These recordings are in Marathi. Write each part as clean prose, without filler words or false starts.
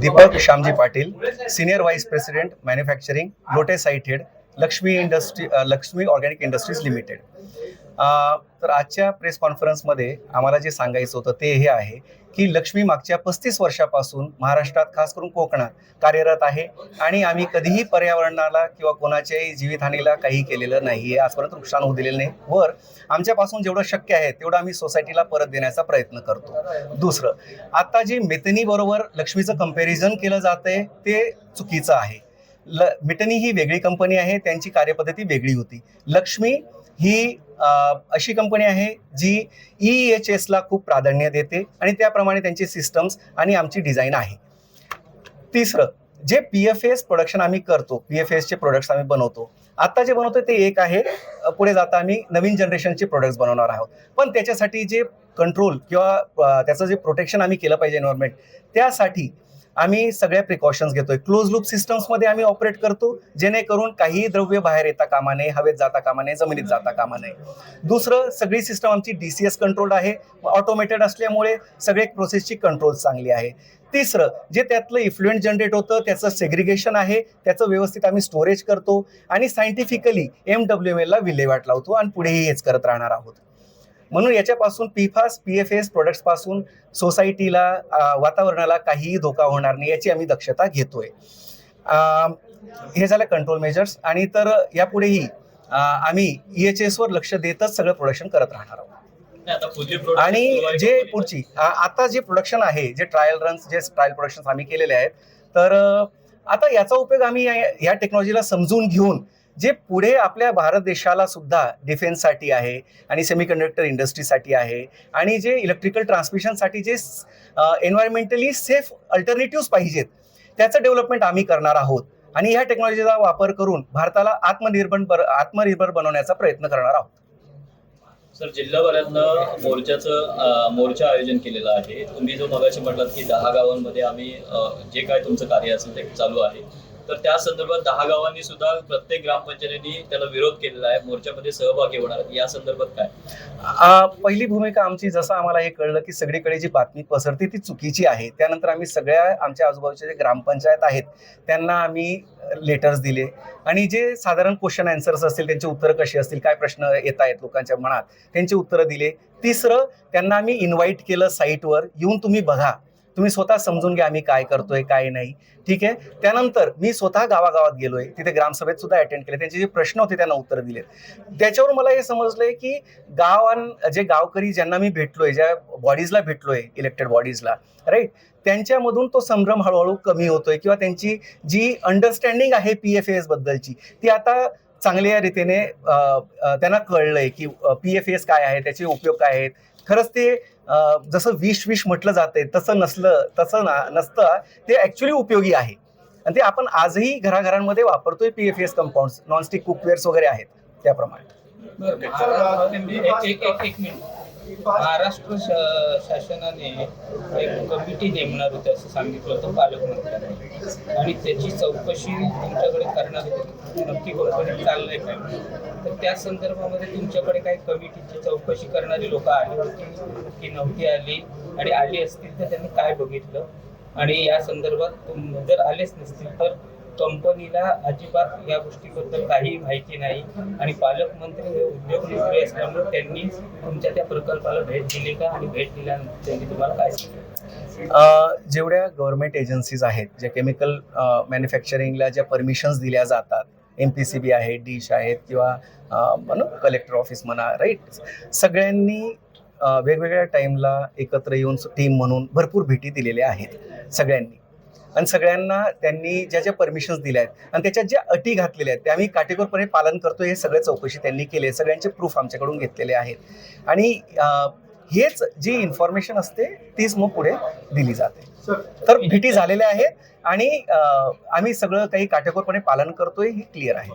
Deepak Shyamji Patil, senior vice president manufacturing, Lote site head, Laxmi organic industries limited. तर आजच्या प्रेस कॉन्फरन्समध्ये आम्हाला जे सांगायचं होतं ते हे आहे की लक्ष्मी मागच्या 35 वर्षापासून महाराष्ट्रात, खास करून कोकणात कार्यरत आहे आणि आम्ही कधीही पर्यावरणाला किंवा कोणाच्याही जीवितहानीला काही केलेलं नाही आहे, आजपर्यंत नुकसान होऊ दिलेलं नाही. वर आमच्यापासून जेवढं शक्य आहे तेवढं आम्ही सोसायटीला परत देण्याचा प्रयत्न करतो. दुसरं, आता जे मितनी बरोबर लक्ष्मीचं कंपॅरिझन केलं जातंय ते चुकीचं आहे. मिटनी ही वेगळी कंपनी आहे, त्यांची कार्यपद्धती वेगळी होती. लक्ष्मी ही अशी कंपनी आहे जी EHS ला खूप प्राधान्य देते आणि त्याप्रमाणे त्यांची सिस्टम्स आणि आमची डिझाईन आहे. तिसरं, जे PFAS प्रोडक्शन आम्ही करतो, PFAS चे प्रोडक्ट्स आम्ही बनवतो, आता जे बनवतो ते एक आहे. पुढे जाता आम्ही नवीन जनरेशनचे प्रोडक्ट्स बनवणार आहोत. पण त्याच्यासाठी जे कंट्रोल किंवा त्याचं जे प्रोटेक्शन आम्ही केलं पाहिजे एन्व्हायरमेंट, त्यासाठी आम्ही सगळ्या प्रिकॉशन्स घेतोय. क्लोज लूप सिस्टम्समध्ये आम्ही ऑपरेट करतो, जेणेकरून काही द्रव्य बाहेर येता कामा नये, हवेत जाता कामा नये, जमिनीत जाता कामा नये. दुसरं, सगळी सिस्टम आमची DCS कंट्रोल्ड आहे, ऑटोमेटेड असल्यामुळे सगळे प्रोसेसची कंट्रोल चांगली आहे. तिसरं, जे त्यातलं इफ्लुएंट जनरेट होतं त्याचं सेग्रिगेशन आहे, त्याचं व्यवस्थित आम्ही स्टोरेज करतो आणि सायंटिफिकली MWML ला विल्हेवाट लावतो आणि पुढेही हेच करत राहणार आहोत. म्हणून याच्यापासून PFAS, PFAS प्रोडक्ट्स पासून सोसायटीला, वातावरणाला काहीही धोका होणार नाही याची आम्ही दक्षता घेतोय. हे झालं कंट्रोल मेजर्स. आणि तर यापुढेही आम्ही EHS वर लक्ष देतच सगळं प्रोडक्शन करत राहणार आहोत. आणि जे पुढची आता जे प्रोडक्शन आहे, जे ट्रायल प्रोडक्शन आम्ही केलेले आहेत, तर आता याचा उपयोग आम्ही या टेक्नॉलॉजीला समजून घेऊन जे पुढे आपल्या भारत देशाला सुद्धा डिफेन्ससाठी आहे आणि सेमीकंडक्टर इंडस्ट्रीसाठी आहे आणि जे इलेक्ट्रिकल ट्रान्समिशनसाठी जे एन्व्हायरमेंटली सेफ अल्टरनेटिव्ह पाहिजेत, त्याचं डेव्हलपमेंट आम्ही करणार आहोत आणि ह्या टेक्नॉलॉजीचा वापर करून भारताला आत्मनिर्भर बनवण्याचा प्रयत्न करणार आहोत. सर, जिल्हाभरातनं मोर्चा आयोजन केलेला आहे. तुम्ही जो मगाशी म्हटलात की 10 गावांमध्ये आम्ही जे काय तुमचं कार्य असेल ते चालू आहे, तर त्या संदर्भात 10 गावांनी सुद्धा प्रत्येक ग्रामपंचायतीने त्याला विरोध केलेला आहे, मोर्चामध्ये सहभागी होणार. या संदर्भात काय पहिली भूमिका आमची, जसं आम्हाला हे कळलं की सगळीकडे जी बातमी पसरते ती चुकीची आहे, त्यानंतर आम्ही सगळ्या आमच्या आजूबाजूचे जे ग्रामपंचायत आहेत त्यांना आम्ही लेटर्स दिले आणि जे साधारण क्वेश्चन आन्सर्स असतील त्यांची उत्तरं कशी असतील, काय प्रश्न येत आहेत लोकांच्या मनात, त्यांची उत्तरं दिले. तिसरं, त्यांना आम्ही इन्व्हाइट केलं साईटवर, येऊन तुम्ही बघा, तुम्ही स्वतः समजून घ्या आम्ही काय करतोय काय नाही, ठीक आहे. त्यानंतर मी स्वतः गावागावात गेलोय, तिथे ग्रामसभेत सुद्धा अटेंड केले, त्यांचे जे प्रश्न होते त्यांना उत्तर दिले. त्याच्यावर मला हे समजलंय की जे गावकरी ज्यांना मी भेटलोय, ज्या बॉडीजला भेटलोय, इलेक्टेड बॉडीजला, राईट, त्यांच्यामधून तो संभ्रम हळूहळू कमी होतोय किंवा त्यांची जी अंडरस्टँडिंग आहे PFAS बद्दलची ती आता चांगल्या रीतीने त्यांना कळलंय की PFAS काय आहे, त्याचे उपयोग काय आहेत. खरंच ते जसं विष म्हटलं जातंय तसं नसतं, ते ऍक्च्युली उपयोगी आहे आणि ते आपण आजही घराघरांमध्ये वापरतोय. PFAS कंपाऊंड्स, नॉनस्टिक कुकवेअर्स वगैरे आहेत त्याप्रमाणे. महाराष्ट्र शासनाने एक कमिटी नेमणार होती असं सांगितलं होतं पालकमंत्र्यांनी, आणि त्याची चौकशी तुमच्याकडे करणार होती. नक्की कंपनी चाललंय काय? तर त्या संदर्भामध्ये तुमच्याकडे काही कमिटीची चौकशी करणारी लोक आली होती की नव्हती आली, आणि आली असतील तर त्यांनी काय बघितलं, आणि या संदर्भात जर आलेच नसतील तर कंपनीला अजिबात या गोष्टीबद्दल काही माहिती नाही, आणि पालकमंत्री हे उद्योगमंत्री असल्यामुळे त्यांनी तुमच्या त्या प्रकल्पाला भेट दिली का, आणि भेट दिल्यानंतर त्यांनी तुम्हाला काय सांगितलं? जेवढ्या गव्हर्नमेंट एजन्सीज आहेत, ज्या केमिकल मॅन्युफॅक्चरिंगला ज्या परमिशन्स दिल्या जातात, MPCB आहे, डिश आहेत किंवा कलेक्टर ऑफिस म्हणा, राईट, सगळ्यांनी वेगवेगळ्या टाईमला एकत्र येऊन टीम म्हणून भरपूर भेटी दिलेल्या आहेत सगळ्यांनी, आणि सगळ्यांना त्यांनी ज्या ज्या परमिशन्स दिल्या आहेत आणि त्याच्यात ज्या अटी घातलेल्या आहेत त्या आम्ही काटेकोरपणे पालन करतो. हे सगळे चौकशी त्यांनी केली, सगळ्यांचे प्रूफ आमच्याकडून घेतलेले आहेत आणि हेच जी इन्फॉर्मेशन असते तीच मग पुढे दिली जाते. तर भेटी झालेल्या आहेत आणि आम्ही सगळं काही काटेकोरपणे पालन करतोय, हे क्लिअर आहे.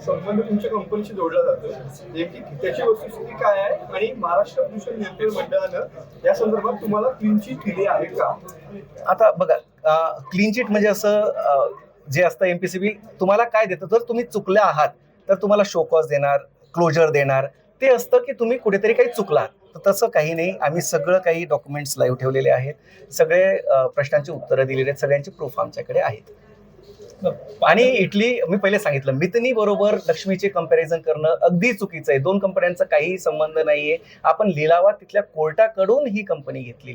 संबंध तुमच्या कंपनीशी जोडला जातो, त्याची वस्तुस्थिती काय आहे आणि महाराष्ट्र प्रदूषण नियंत्रण मंडळानं या संदर्भात तुम्हाला क्लीन चिट दिली आहे का? आता बघा, क्लीन चिट म्हणजे असं जे असतं, MPCB तुम्हाला काय देतं, जर तुम्ही चुकले आहात तर तुम्हाला शो कॉज देणार, क्लोजर देणार. ते असतं की तुम्ही कुठेतरी काही चुकलात, तर तसं काही नाही. आम्ही सगळं काही डॉक्युमेंट्स लाईव्ह ठेवलेले आहेत, सगळे प्रश्नांची उत्तरं दिलेली आहेत, सगळ्यांची प्रूफ आमच्याकडे आहेत. आणि इटली मी पहिले सांगितलं, मितनी बरोबर लक्ष्मीचे कंपॅरिझन करणं अगदी चुकीचं आहे. दोन कंपन्यांचा काहीही संबंध नाहीये. आपण लिलावात तिथल्या कोर्टाकडून ही कंपनी घेतलेली